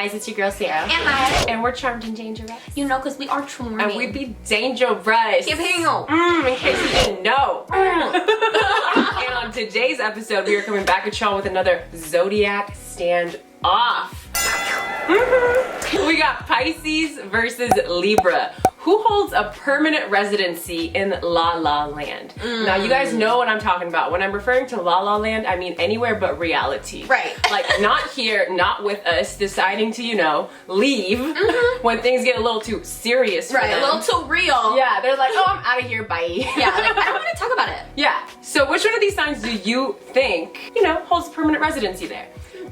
guys, it's your girl Sarah. And Maya. And we're charmed and dangerous. You know, because we are charming. And we be dangerous. In case you didn't know. And on today's episode, we are coming back at y'all with another Zodiac standoff. We got Pisces versus Libra. Who holds a permanent residency in La La Land? Now, you guys know what I'm talking about. When I'm referring to La La Land, I mean anywhere but reality. Right. Like, not here, not with us, deciding to, you know, leave when things get a little too serious for them. A little too real. Yeah, they're like, oh, I'm out of here, bye. Yeah, like, I don't want to talk about it. Yeah, so which one of these signs do you think, you know, holds permanent residency there?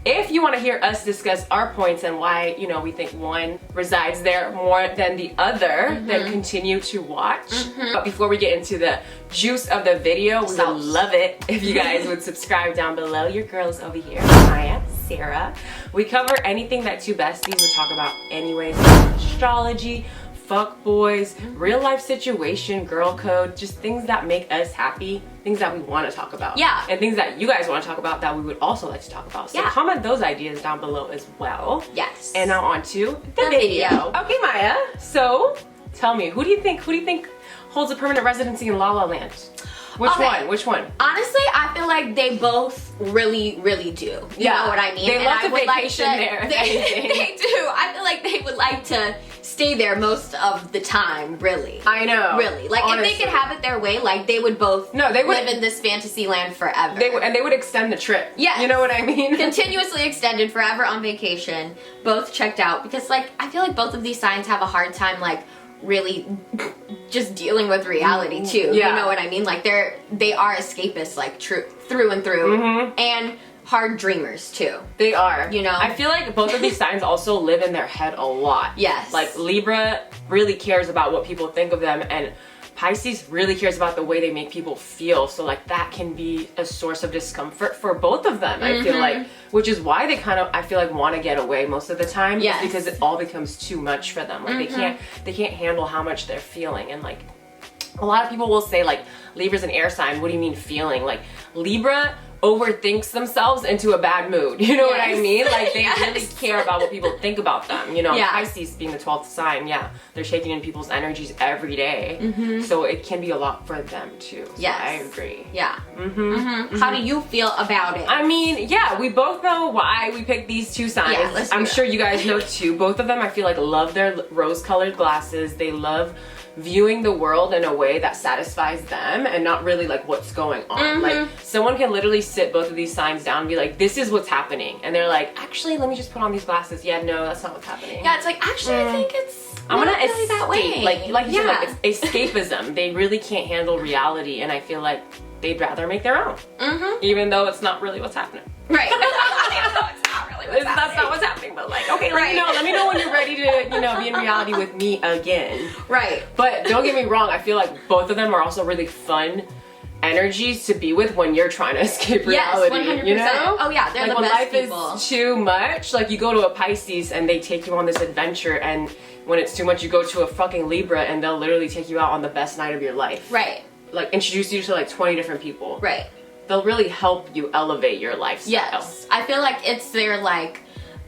If you want to hear us discuss our points and why, you know, we think one resides there more than the other, then continue to watch. But before we get into the juice of the video, we would love it if you guys would subscribe down below. Your girls over here, Maya, Sarah. We cover anything that two besties would talk about anyways. Astrology, fuck boys, real life situation, girl code, just things that make us happy, things that we want to talk about. Yeah. And things that you guys want to talk about that we would also like to talk about. So comment those ideas down below as well. Yes. And now on to the video. Okay, Maya. So tell me, who do you think holds a permanent residency in La La Land? Which one? Which one? Honestly, I feel like they both really do. You know what I mean? They love to vacation like there. They do. I feel like they would like to stay there most of the time, really. I know. Really. Like, honestly, if they could have it their way, like, they would both live in this fantasy land forever. And they would extend the trip. Yeah. You know what I mean? Continuously extended, forever on vacation, both checked out. Because, like, I feel like both of these signs have a hard time, like, really just dealing with reality too. You know what I mean? Like, they are escapists, like, through and through. And hard dreamers too. They are. You know? I feel like both of these signs also live in their head a lot. Yes. Like, Libra really cares about what people think of them, and Pisces really cares about the way they make people feel. So, like, that can be a source of discomfort for both of them, I feel like. Which is why they kind of, I feel like, want to get away most of the time. Yes. Because it all becomes too much for them. Like, they can't handle how much they're feeling. And, like, a lot of people will say, like, Libra's an air sign. What do you mean feeling? Like, Libra overthinks themselves into a bad mood. You know what I mean? Like, they really care about what people think about them. You know, Pisces being the 12th sign, they're taking in people's energies every day. So it can be a lot for them too. So I agree. Yeah. How do you feel about it? I mean, we both know why we picked these two signs. Yeah, I'm sure you guys know too. Both of them, I feel like, love their rose-colored glasses. They love viewing the world in a way that satisfies them and not really like what's going on. Like, someone can literally sit both of these signs down and be like, this is what's happening, and they're like, actually, let me just put on these glasses. Yeah, no, that's not what's happening. Yeah, it's like, actually, I think it's I'm gonna really escape that way. like you said, like, it's escapism. They really can't handle reality, and I feel like they'd rather make their own, even though it's not really what's happening. Right. It's not really what's happening. That's not what's happening, but, like, okay, let me know when you're ready to, you know, be in reality with me again. Right. But don't get me wrong, I feel like both of them are also really fun energies to be with when you're trying to escape reality. Yes, 100%. You know? Oh yeah, they're like, the when best life people. is too much, like, you go to a Pisces and they take you on this adventure, and when it's too much, you go to a fucking Libra and they'll literally take you out on the best night of your life. Right. Like, introduce you to like 20 different people. Right. They'll really help you elevate your lifestyle. Yes. I feel like it's their, like,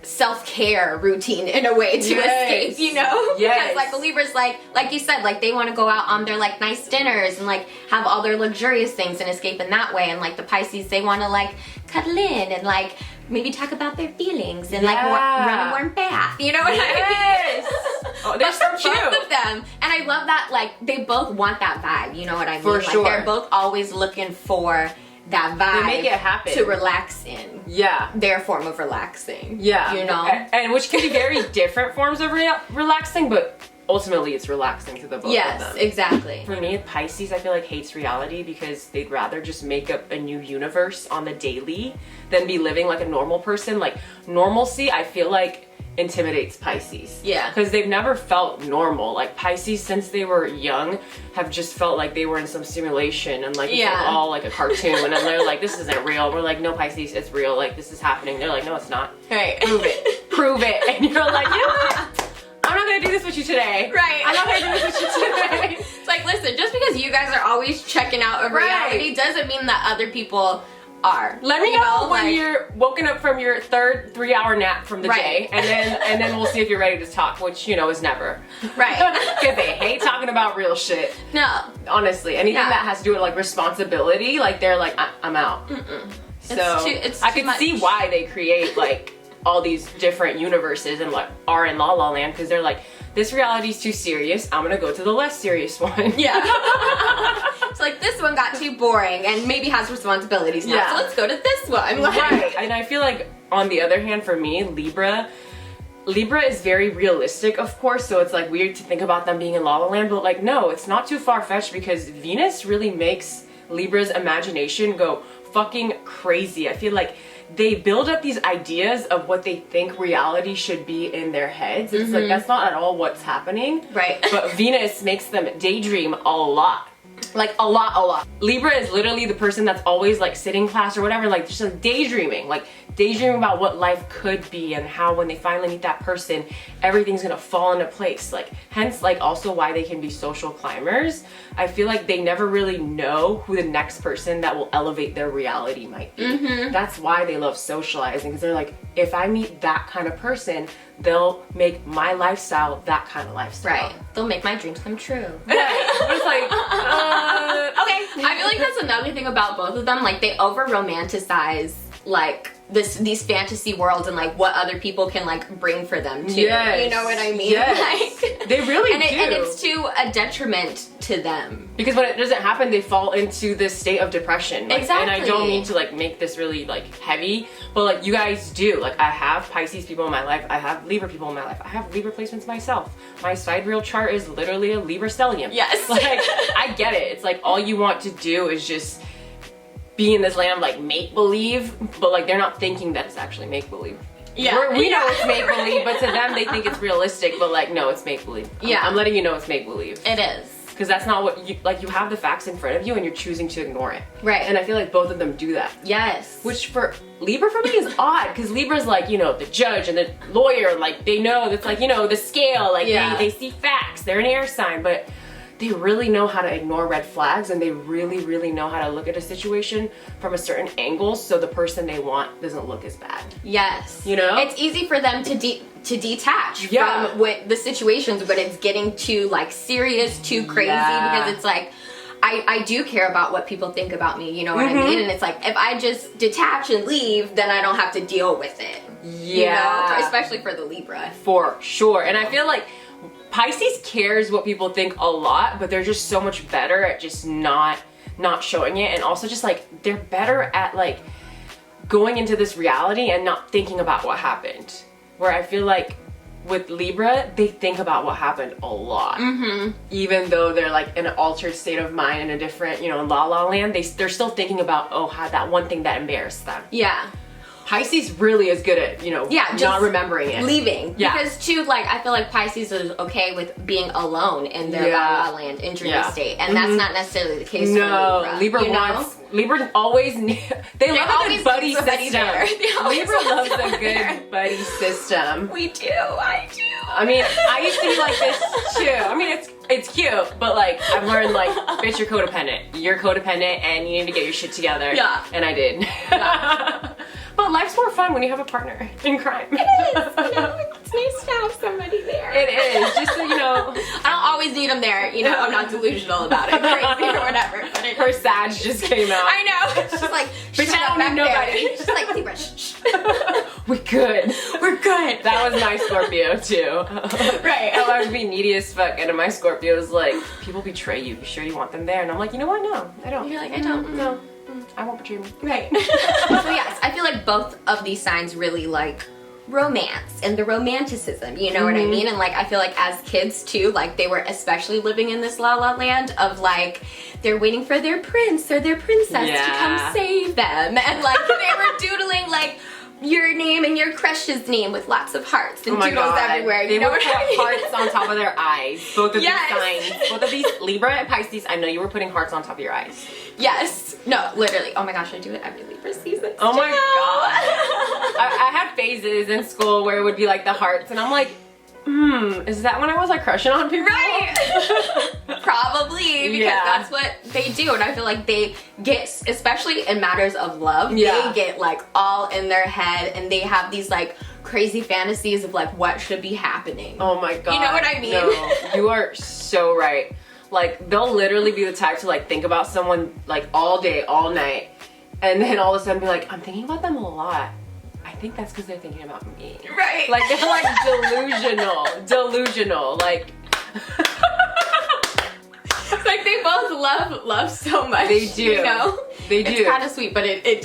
self-care routine in a way to escape, you know? Yes. Because, like, the Libras, like you said, like, they want to go out on their, like, nice dinners and, like, have all their luxurious things and escape in that way. And, like, the Pisces, they want to, like, cuddle in and, like, maybe talk about their feelings and, like, run a warm bath. You know what I mean? Oh, they're so cute. Both of them. And I love that, like, they both want that vibe. You know what I mean? For sure. Like, they're both always looking for that vibe. They make it happen. To relax in. Yeah. Their form of relaxing. Yeah. You know? And which can be very different forms of relaxing, but ultimately it's relaxing to the both of them. Yes, exactly. For me, Pisces, I feel like, hates reality because they'd rather just make up a new universe on the daily than be living like a normal person. Like, normalcy, I feel like, intimidates Pisces. Yeah. Because they've never felt normal. Like, Pisces, since they were young, have just felt like they were in some simulation and, like, it's all like a cartoon. And they're like, this isn't real. We're like, no, Pisces, it's real. Like, this is happening. They're like, no, it's not. Right. Prove it. Prove it. And you're like, you know what? I'm not gonna do this with you today. Right. I'm not gonna do this with you today. It's like, listen, just because you guys are always checking out of reality doesn't mean that other people are. Let me know when like, you're woken up from your third 3-hour nap from the day, and then we'll see if you're ready to talk, which you know is never. Right. Because they hate talking about real shit. No. Honestly, anything that has to do with like responsibility, like they're like, I'm out. So I could see why they create like all these different universes and like are in La La Land, because they're like, this reality's too serious, I'm gonna go to the less serious one. Yeah. It's like, this one got too boring and maybe has responsibilities now, so let's go to this one. Like, right. And I feel like on the other hand, for me, Libra is very realistic, of course, so it's like weird to think about them being in La La Land, but like no, it's not too far-fetched, because Venus really makes Libra's imagination go fucking crazy. I feel like they build up these ideas of what they think reality should be in their heads. It's like, that's not at all what's happening. Right. But Venus makes them daydream a lot. Like a lot. Libra is literally the person that's always like sitting in class or whatever, like just like daydreaming about what life could be, and how when they finally meet that person, everything's gonna fall into place. Like, hence like also why they can be social climbers. I feel like they never really know who the next person that will elevate their reality might be. That's why they love socializing, because they're like, if I meet that kind of person, they'll make my lifestyle that kind of lifestyle. Right. They'll make my dreams come true. Right. It's like, okay. I feel like that's another thing about both of them. Like, they over romanticize like these fantasy worlds and like what other people can like bring for them too. Yes. You know what I mean? Yes. Like, they really do. And it's to a detriment to them. Because when it doesn't happen, they fall into this state of depression. Like, exactly. And I don't mean to like make this really like heavy, but like you guys do. Like, I have Pisces people in my life. I have Libra people in my life. I have Libra placements myself. My sidereal chart is literally a Libra stellium. Yes. Like, I get it. It's like all you want to do is just be in this land of like make-believe, but like they're not thinking that it's actually make-believe. Yeah. We know it's make-believe, but to them they think it's realistic, but like no, it's make-believe. Yeah. I'm letting you know it's make-believe. It is. Because that's not what you, like, you have the facts in front of you and you're choosing to ignore it. Right. And I feel like both of them do that. Yes. Which for Libra for me is odd, because Libra's like, you know, the judge and the lawyer, like they know that's like, you know, the scale, like they see facts, they're an air sign, but they really know how to ignore red flags, and they really know how to look at a situation from a certain angle so the person they want doesn't look as bad. Yes. You know? It's easy for them to detach from what the situations, but it's getting too like serious, too crazy, because it's like, I do care about what people think about me, you know what I mean? And it's like, if I just detach and leave, then I don't have to deal with it. Yeah. You know? Especially for the Libra. For sure. And I feel like Pisces cares what people think a lot, but they're just so much better at just not showing it, and also just like they're better at like going into this reality and not thinking about what happened. Where I feel like with Libra, they think about what happened a lot. Even though they're like in an altered state of mind in a different, you know, in La La Land, they're still thinking about, oh, how that one thing that embarrassed them. Yeah. Pisces really is good at, you know, not remembering it. Leaving. Yeah. Because too, like, I feel like Pisces is okay with being alone in their La La Land, in dreamy state. And that's not necessarily the case for Libra. Libra always, they love a good buddy system. Libra loves a good buddy system. We do, I do. I mean, I used to be like this too. I mean, it's cute, but like, I've learned like, bitch, you're codependent. You're codependent and you need to get your shit together. Yeah. And I did. Yeah. But life's more fun when you have a partner in crime. It is. You know, it's nice to have somebody there. It is. Just so you know. I don't always need them there. You know, I'm not delusional about it. Crazy or whatever. But her Sag just came out. I know. It's just like, bitch, I don't need nobody. She's like, Libra, shh. We're good. We're good. That was my Scorpio too. Right. I would be needy as fuck, and my Scorpio was like, people betray you. You sure you want them there? And I'm like, you know what? No, I don't. You're like, I don't. No. I won't betray me. Right. So yes, I feel like both of these signs really like romance and the romanticism, you know what I mean? And like, I feel like as kids too, like they were especially living in this La La Land of like, they're waiting for their prince or their princess to come save them. And like, they were doodling like, your name and your crush's name with lots of hearts and doodles everywhere. You know what I mean? Hearts on top of their eyes. Both of these signs. Both of these, Libra and Pisces, I know you were putting hearts on top of your eyes. Yes. No, literally. Oh my gosh, I do it every Libra season. Oh my god. I had phases in school where it would be like the hearts, and I'm like, is that when I was like crushing on people? Right. Probably, because that's what they do. And I feel like they get, especially in matters of love, they get like all in their head, and they have these like crazy fantasies of like what should be happening. Oh my god. You know what I mean? No, you are so right. Like, they'll literally be the type to like think about someone like all day, all night, and then all of a sudden be like, I'm thinking about them a lot. I think that's because they're thinking about me. Right. Like, they're like delusional. Like, it's like they both love so much. They do. You know? They do. It's kind of sweet, but it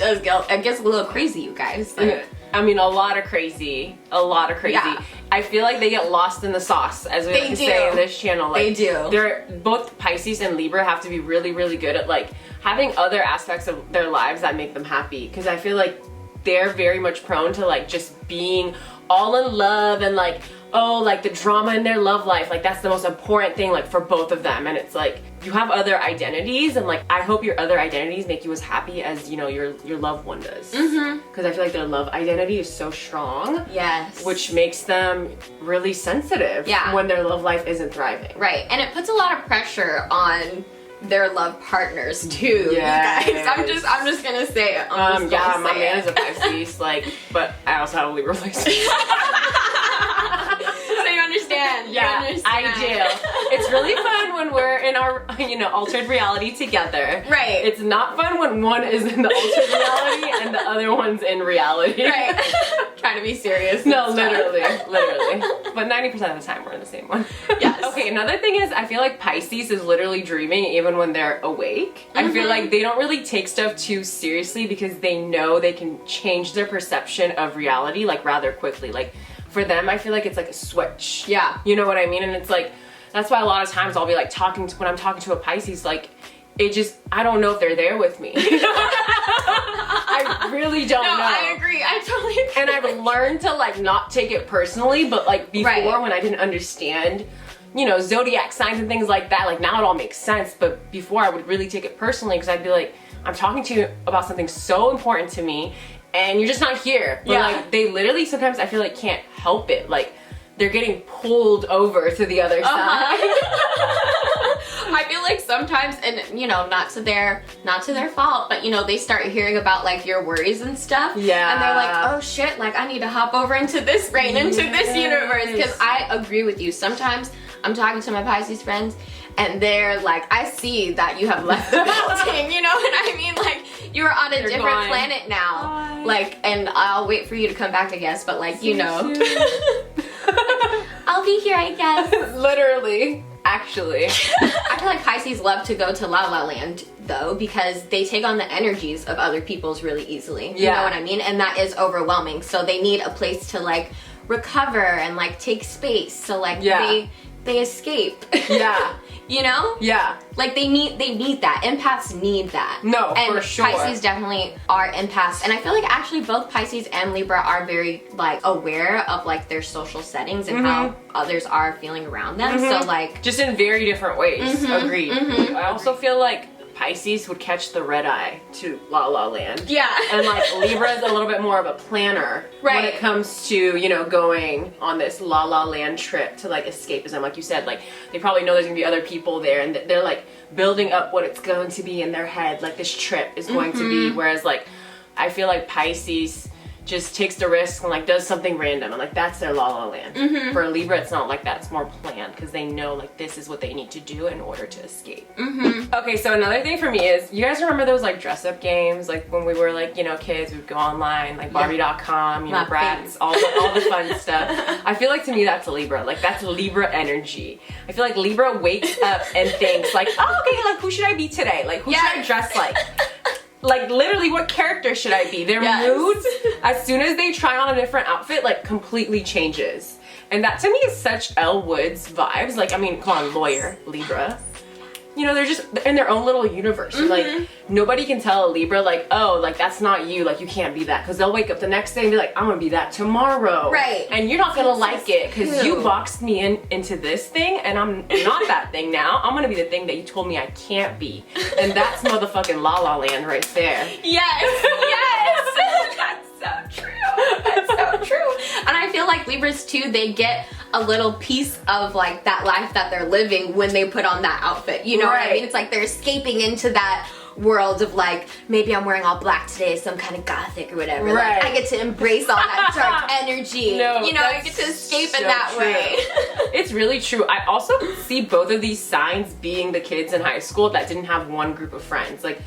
gets a little crazy, you guys. Like, I mean, a lot of crazy. Yeah. I feel like they get lost in the sauce, as we like to say in this channel. Like, they do. They're both Pisces and Libra have to be really, really good at like having other aspects of their lives that make them happy. Because I feel like they're very much prone to like just being all in love and like, oh, like the drama in their love life, like that's the most important thing like for both of them. And it's like, you have other identities, and like I hope your other identities make you as happy as, you know, your loved one does. Because I feel like their love identity is so strong. Yes. Which makes them really sensitive when their love life isn't thriving. Right. And it puts a lot of pressure on their love partners too. Yes. You guys. I'm just gonna say it. Yeah, my man is a Pisces, like, but I also have a Libra placement. So you understand. Yeah, you understand. I do. It's really fun when we're in our, you know, altered reality together. Right. It's not fun when one is in the altered reality and the other one's in reality. Right. Trying to be serious. No, literally. But 90% of the time we're in the same one. Yes. Okay, another thing is I feel like Pisces is literally dreaming even when they're awake. I feel like they don't really take stuff too seriously because they know they can change their perception of reality like rather quickly. Like, for them, I feel like it's like a switch. Yeah. You know what I mean? And it's like, that's why a lot of times I'll be like when I'm talking to a Pisces, like, it just, I don't know if they're there with me. I really don't know. I agree. I totally agree. And I've learned to like not take it personally, but like before when I didn't understand, you know, zodiac signs and things like that, like now it all makes sense. But before I would really take it personally because I'd be like, I'm talking to you about something so important to me and you're just not here. But like they literally sometimes I feel like can't help it. Like they're getting pulled over to the other side. I feel like sometimes, and you know, not to their fault, but you know, they start hearing about like your worries and stuff. Yeah. And they're like, oh shit, like I need to hop over into this brain, into this universe. Because I agree with you. Sometimes I'm talking to my Pisces friends and they're like, I see that you have left the building, you know what I mean? Like, you're on a different planet now. Bye. Like, and I'll wait for you to come back, I guess, but like, you know. I'll be here, I guess. Literally. Actually. I feel like Pisces love to go to La La Land though, because they take on the energies of other people's really easily. You know what I mean? And that is overwhelming. So they need a place to like recover and like take space. So like they escape. Yeah. You know? Yeah. Like they need that. Empaths need that. No, and for sure. Pisces definitely are empaths. And I feel like actually both Pisces and Libra are very like aware of like their social settings and how others are feeling around them. So like just in very different ways. Agreed. I also feel like Pisces would catch the red eye to La La Land. Yeah. And like Libra is a little bit more of a planner when it comes to, you know, going on this La La Land trip to like escapism. Like you said, like they probably know there's gonna be other people there and they're like building up what it's going to be in their head. Like this trip is going to be. Whereas like I feel like Pisces just takes the risk and like does something random and like that's their La La Land. For Libra it's not like that, it's more planned because they know like this is what they need to do in order to escape. Okay, so another thing for me is, you guys remember those like dress up games, like when we were like, you know, kids, we'd go online, like Barbie.com, you know, Bratz, all the fun stuff. I feel like to me that's Libra, like that's Libra energy. I feel like Libra wakes up and thinks like, oh okay, like who should I be today? Like who should I dress like? Like literally what character should I be? Their moods, as soon as they try on a different outfit, like completely changes. And that to me is such Elle Woods vibes. Like, I mean, come on, lawyer, Libra. You know, they're just in their own little universe. Like, nobody can tell a Libra, like, oh, like, that's not you. Like, you can't be that. Because they'll wake up the next day and be like, I'm going to be that tomorrow. Right. And you're not going to like it because you boxed me into this thing and I'm not that thing now. I'm going to be the thing that you told me I can't be. And that's motherfucking La La Land right there. Yes. Yes. That's so true. That's so true. And I feel like Libras too, they get a little piece of like that life that they're living when they put on that outfit. You know what I mean? It's like they're escaping into that world of like, maybe I'm wearing all black today, some kind of gothic or whatever. Like, I get to embrace all that dark energy. No, you know, I get to escape in that way. It's really true. I also see both of these signs being the kids in high school that didn't have one group of friends. Like,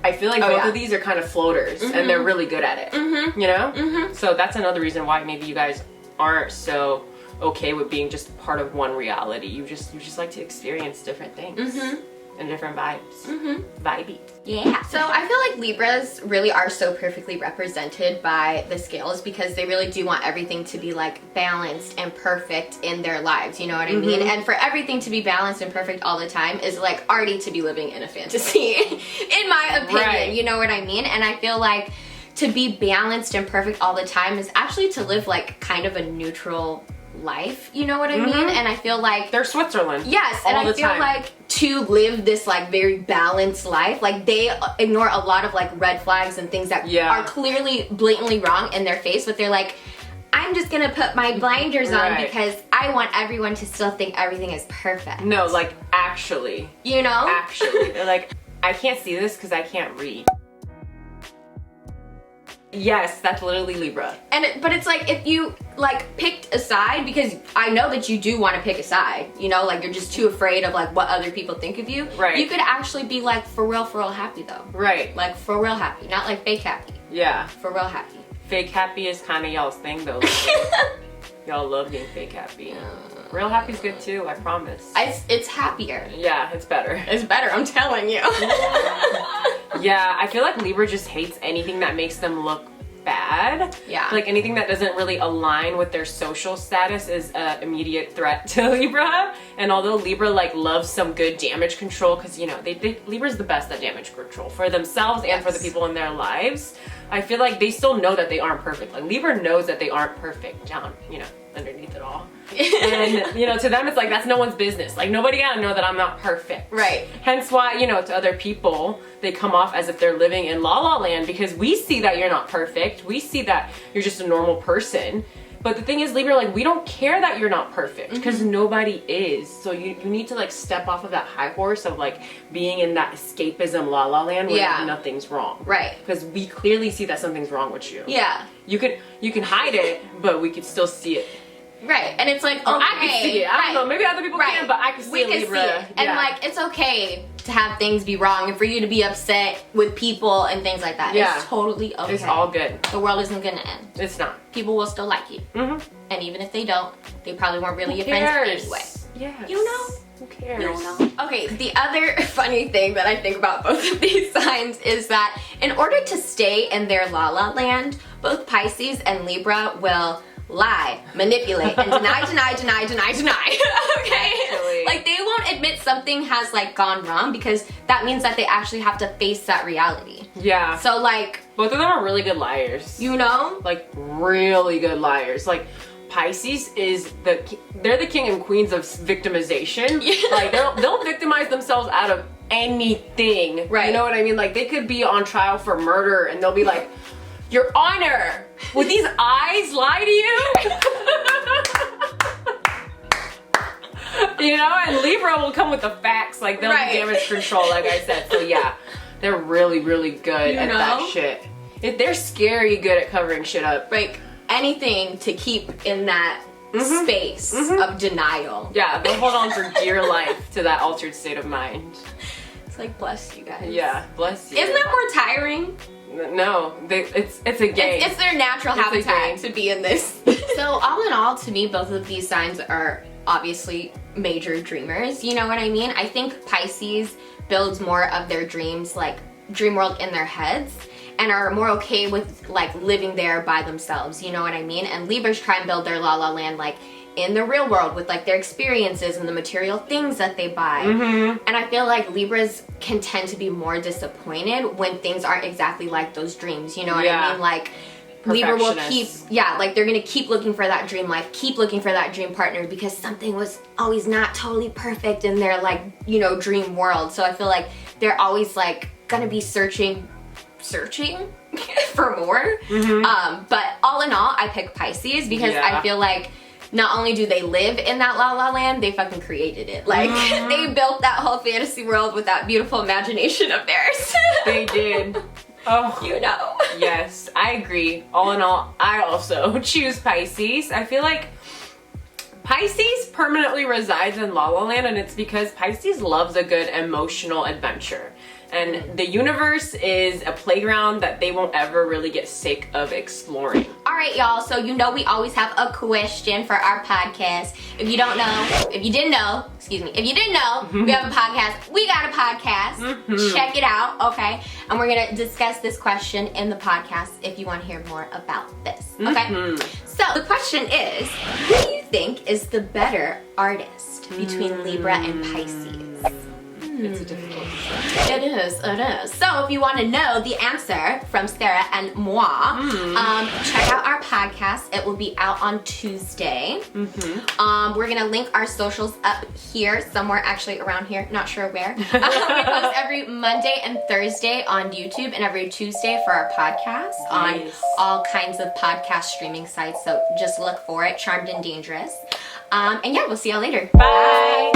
I feel like both of these are kind of floaters, and they're really good at it. You know? So that's another reason why maybe you guys aren't so okay with being just part of one reality. You just like to experience different things. And different vibes. Vibey. Yeah. So I feel like Libras really are so perfectly represented by the scales because they really do want everything to be like balanced and perfect in their lives. You know what I mean? And for everything to be balanced and perfect all the time is like already to be living in a fantasy, in my opinion. You know what I mean? And I feel like to be balanced and perfect all the time is actually to live like kind of a neutral life, you know what I mean? And I feel like they're Switzerland. Yes, and I feel like to live this like very balanced life, like they ignore a lot of like red flags and things that are clearly blatantly wrong in their face, but they're like, I'm just gonna put my blinders on because I want everyone to still think everything is perfect. No, like actually. You know? Actually. They're like, I can't see this because I can't read. Yes, that's literally Libra. But it's like if you like picked a side, because I know that you do want to pick a side, you know, like you're just too afraid of like what other people think of you. You could actually be like for real happy though. Like for real happy, not like fake happy. Yeah. For real happy. Fake happy is kind of y'all's thing though. Y'all love being fake happy. Real happy's good too, I promise. It's happier. Yeah, it's better. It's better, I'm telling you. Yeah, I feel like Libra just hates anything that makes them look bad. Yeah. Like anything that doesn't really align with their social status is an immediate threat to Libra. And although Libra like loves some good damage control, because you know, Libra's the best at damage control for themselves and for the people in their lives, I feel like they still know that they aren't perfect. Like Libra knows that they aren't perfect down, you know, underneath it all. And you know, to them it's like that's no one's business. Like nobody gotta know that I'm not perfect. Hence why, you know, to other people they come off as if they're living in la la land because we see that you're not perfect. We see that you're just a normal person. But the thing is, Libra, like we don't care that you're not perfect because nobody is. So you need to like step off of that high horse of like being in that escapism la la land where nothing's wrong. Because we clearly see that something's wrong with you. You can hide it, but we can still see it. And it's like, okay, I can see it. I don't know, maybe other people can, but I can see it, Libra. See it. And like, it's okay to have things be wrong and for you to be upset with people and things like that. It's totally okay. It's all good. The world isn't gonna end. It's not. People will still like you. And even if they don't, they probably weren't really your friends anyway. Yes. You know? Who cares? You know? Okay, the other funny thing that I think about both of these signs is that in order to stay in their la la land, both Pisces and Libra will lie, manipulate, and deny. Okay? Actually. Like they won't admit something has like gone wrong because that means that they actually have to face that reality. Yeah. So like both of them are really good liars. You know? Like really good liars. Like Pisces is they're the king and queens of victimization. Like they'll victimize themselves out of anything. You know what I mean? Like they could be on trial for murder and they'll be like, Your Honor, would these eyes lie to you? You know, and Libra will come with the facts, like they'll do damage control, like I said. So yeah, they're really good at that shit. They're scary good at covering shit up. Like anything to keep in that space of denial. Yeah, they'll hold on for dear life to that altered state of mind. It's like, bless you guys. Yeah, bless you. Isn't that more tiring? No, it's a game. It's their natural habitat to be in this. So all in all, to me, both of these signs are obviously major dreamers. You know what I mean? I think Pisces builds more of their dreams, like dream world in their heads, and are more okay with like living there by themselves. You know what I mean? And Libras try and build their la la land like in the real world with like their experiences and the material things that they buy. And I feel like Libras can tend to be more disappointed when things aren't exactly like those dreams. You know what I mean? Like Libra will keep, like they're gonna keep looking for that dream life, keep looking for that dream partner because something was always not totally perfect in their like, you know, dream world. So I feel like they're always like gonna be searching for more. But all in all, I pick Pisces because I feel like not only do they live in that La La Land, they fucking created it. Like, they built that whole fantasy world with that beautiful imagination of theirs. They did. Oh, you know. Yes, I agree. All in all, I also choose Pisces. I feel like Pisces permanently resides in La La Land, and it's because Pisces loves a good emotional adventure. And the universe is a playground that they won't ever really get sick of exploring. All right, y'all. So you know we always have a question for our podcast. If you don't know, if you didn't know, we have a podcast. We got a podcast. Check it out, okay? And we're gonna discuss this question in the podcast if you want to hear more about this, okay? So the question is, who do you think is the better artist between Libra and Pisces? It's a difficult question. It is. So if you want to know the answer from Sarah and moi, check out our podcast. It will be out on Tuesday. We're gonna link our socials up here, somewhere actually around here, not sure where. We post every Monday and Thursday on YouTube and every Tuesday for our podcast on all kinds of podcast streaming sites. So just look for it, Charmed and Dangerous. And yeah, we'll see y'all later. Bye.